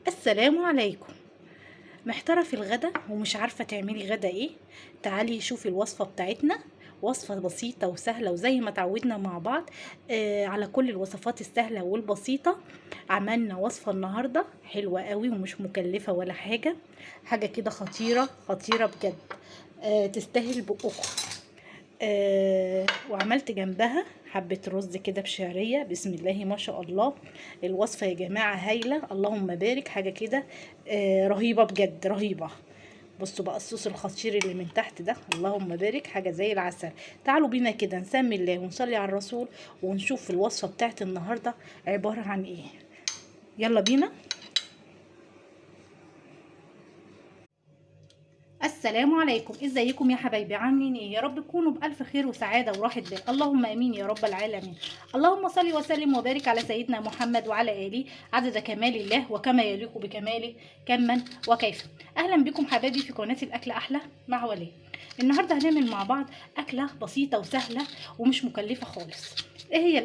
السلام عليكم. محتارة في الغدا ومش عارفة تعملي غدا ايه؟ تعالي شوفي الوصفة بتاعتنا. وصفة بسيطة وسهلة وزي ما تعودنا مع بعض على كل الوصفات السهلة والبسيطة. عملنا وصفة النهاردة حلوة قوي ومش مكلفة ولا حاجة. حاجة كده خطيرة خطيرة بجد. تستاهل بقكم. وعملت جنبها حبة رز كده بشعرية، بسم الله ما شاء الله. الوصفة يا جماعة هايلة، اللهم بارك، حاجة كده رهيبة بجد رهيبة. بصوا بقى الصوص الخطير اللي من تحت ده، اللهم بارك، حاجة زي العسل. تعالوا بينا كده نسمي الله ونصلي على الرسول ونشوف الوصفة بتاعت النهاردة عبارة عن ايه. يلا بينا. السلام عليكم، ازيكم يا حبايبي؟ عاملين ايه؟ يا رب تكونوا بالف خير وسعاده وراحه بال، اللهم امين يا رب العالمين. اللهم صل وسلم وبارك على سيدنا محمد وعلى اله عدد كمال الله وكما يليق بكماله، كما وكيف. اهلا بكم حبايبي في قناه الاكل احلى مع وليه. النهارده هنعمل مع بعض اكله بسيطه وسهله ومش مكلفه خالص. ايه هي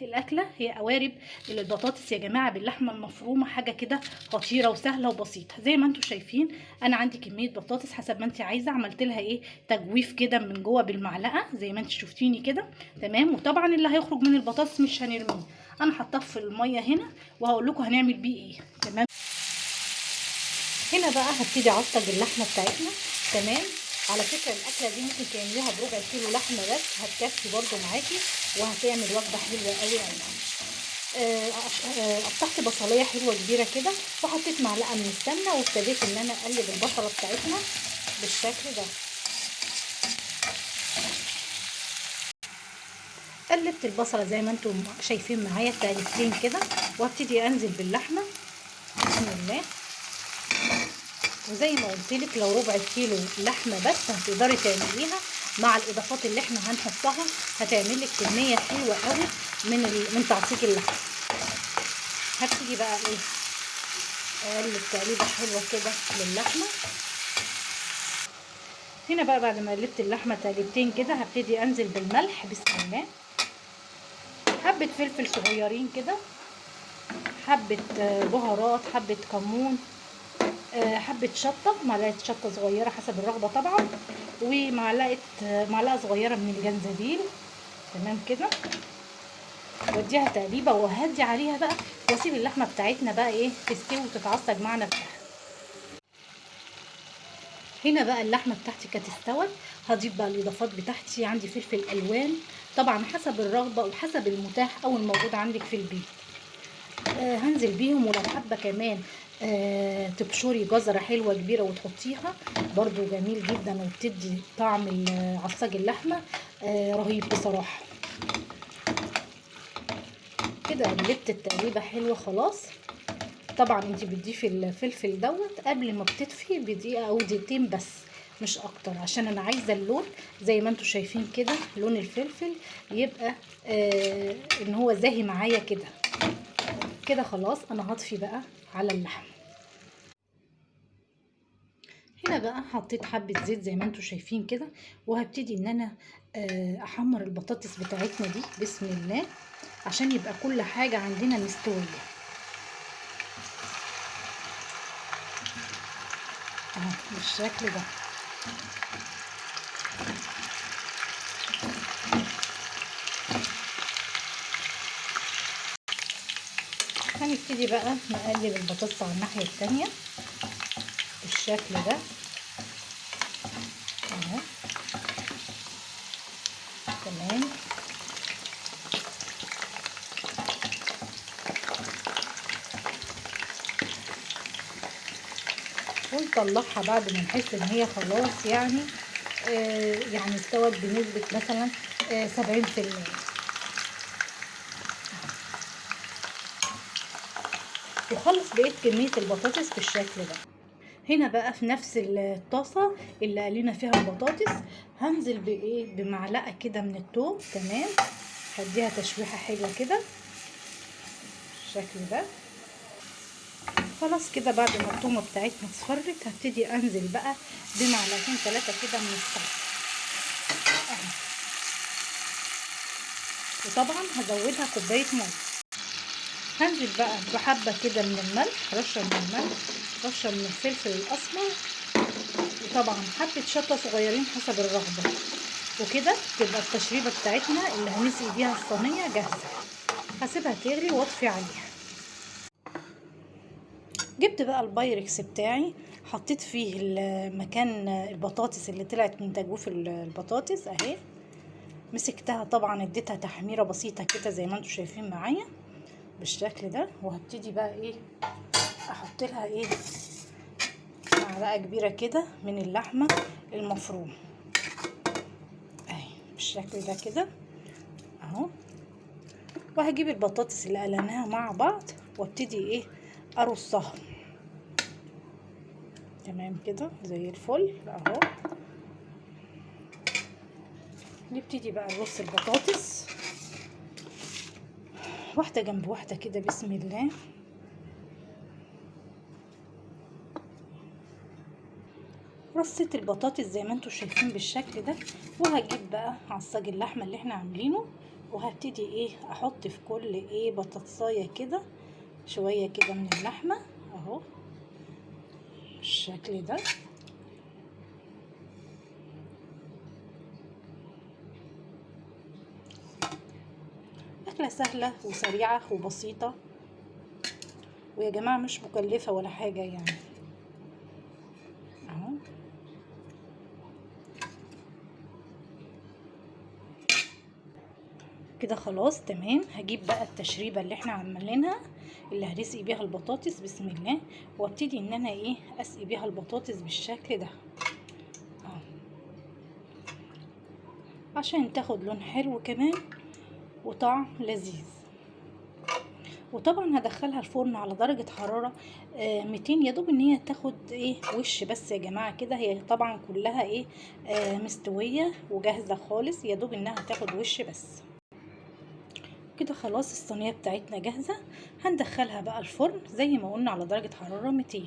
الاكله هي قوارب البطاطس يا جماعه باللحمه المفرومه، حاجه كده خطيره وسهله وبسيطه زي ما انتم شايفين. انا عندي كميه بطاطس حسب ما انت عايزه، عملت لها ايه تجويف كده من جوه بالمعلقه زي ما انت شفتيني كده. تمام. وطبعا اللي هيخرج من البطاطس مش هنرميه، انا حطاه في الميه هنا وهقول لكم هنعمل بيه ايه. تمام. هنا بقى هبتدي اعصج اللحمه بتاعتنا. تمام. على فكره الاكله دي ممكن تعمليها بربع كيلو لحمه بس هتكفي برده معاكي، وهتعمل وجبه حلوه قوي قوي. قطعت بصلايه حلوه كبيره كده، وحطيت معلقه من السمنه، وابتديت ان انا اقلب البصله بتاعتنا بالشكل ده. قلبت البصله زي ما انتم شايفين معايا تقلبتين كده، وابتدي انزل باللحمه بسم الله. وزي ما قلت لك لو ربع كيلو لحمه بس هتقدري تعمليها مع الاضافات اللي احنا هنحطها، هتعمل لك كميه حلوه قوي من تعصيج اللحمه. هبتدي بقى ايه اقلب تقليبه حلوه كده للحمه. هنا بقى بعد ما قلبت اللحمه تقليبتين كده هبتدي انزل بالملح بسم الله. حبه فلفل صغيرين كده، حبه بهارات، حبه كمون، حبه شطه، معلقه شطه صغيره حسب الرغبه طبعا، معلقه صغيره من الجنزبيل. تمام كده. واديها تقليبه وهدي عليها بقى، واسيب اللحمه بتاعتنا بقى ايه تستوي وتتعصج مع نفسها. هنا بقى اللحمه بتاعتي كانت استوت. هضيف بقى الاضافات بتاعتي، عندي فلفل الوان طبعا حسب الرغبه وحسب المتاح او الموجود عندك في البيت. هنزل بيهم، ولو حابه كمان تبشري جزره حلوه كبيره وتحطيها برضو جميل جدا، وبتدي طعم عصاج اللحمه رهيب بصراحه. كده قلبت التقليبه حلوه خلاص. طبعا انت بتضيفي الفلفل دوت قبل ما بتطفي بدقيقه او دقيقتين بس، مش اكتر، عشان انا عايزه اللون زي ما انتم شايفين كده، لون الفلفل يبقى ان هو زاهي معايا كده. كده خلاص انا هطفي بقى على اللحم. هنا بقى حطيت حبه زيت زي ما انتم شايفين كده، وهبتدي ان انا احمر البطاطس بتاعتنا دي بسم الله، عشان يبقى كل حاجه عندنا مستويه اهو بالشكل ده. هنبتدي بقى نقلب البطاطس على الناحيه التانيه بالشكل ده اهو. تمام. ونطلعها بعد ما نحس ان هي خلاص يعني يعني استوت بنسبة مثلا 70%. وخلص بقيت كمية البطاطس بالشكل ده. هنا بقى في نفس الطاسة اللي قلينا فيها البطاطس هنزل بايه بمعلقة كده من الثوم. تمام. هديها تشويحة حلوة كده بالشكل ده. خلاص كده بعد ما التومه بتاعتنا اصفرت هبتدي انزل بقى بمعلقتين 3 كده من الصلصه اهو. وطبعا هزودها كوبايه ميه. هنزل بقى بحبة كده من الملح، رشة من الملح، رشة من الفلفل الأسمر، وطبعا حبة شطة صغيرين حسب الرغبة. وكده تبقى التشريبة بتاعتنا اللي هنسقي بيها الصينية جاهزة. هسيبها تغلي واطفي عليها. جبت بقى البايركس بتاعي، حطيت فيه مكان البطاطس اللي طلعت من تجويف البطاطس اهي. مسكتها طبعا اديتها تحميرة بسيطة كده زي ما انتم شايفين معايا بالشكل ده. وهبتدي بقى ايه احط لها ايه معلقة كبيرة كده من اللحمة المفرومة اهي بالشكل ده كده اهو. وهجيب البطاطس اللي قلناها مع بعض وابتدي ايه ارصها تمام كده زي الفل اهو. نبتدي بقى نرص البطاطس واحدة جنب واحدة كده بسم الله. رصيت البطاطس زي ما انتم شايفين بالشكل ده. وهجيب بقى عصاج اللحمة اللي احنا عاملينه وهبتدي ايه احط في كل ايه بطاطساية كده شوية كده من اللحمة اهو بالشكل ده. أكلة سهلة وسريعة وبسيطة، ويا جماعة مش مكلفة ولا حاجة يعني اهو. كده خلاص تمام. هجيب بقى التشريبة اللي احنا عملناها اللي هنسقي بيها البطاطس بسم الله، وابتدي ان انا ايه اسقي بيها البطاطس بالشكل ده اهو عشان تاخد لون حلو كمان وطعم لذيذ. وطبعا هدخلها الفرن على درجة حرارة 200 يا دوب ان هي تاخد ايه وش بس يا جماعة كده. هي طبعا كلها ايه مستوية وجاهزة خالص، يا دوب انها تاخد وش بس. كده خلاص الصينية بتاعتنا جاهزة. هندخلها بقى الفرن زي ما قلنا على درجة حرارة 200.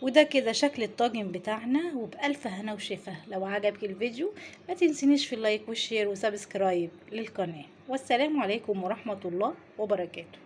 وده كده شكل الطاجن بتاعنا وبألف هنا وشفا. لو عجبك الفيديو ما تنسينيش في اللايك والشير وسبسكرايب للقناة. والسلام عليكم ورحمة الله وبركاته.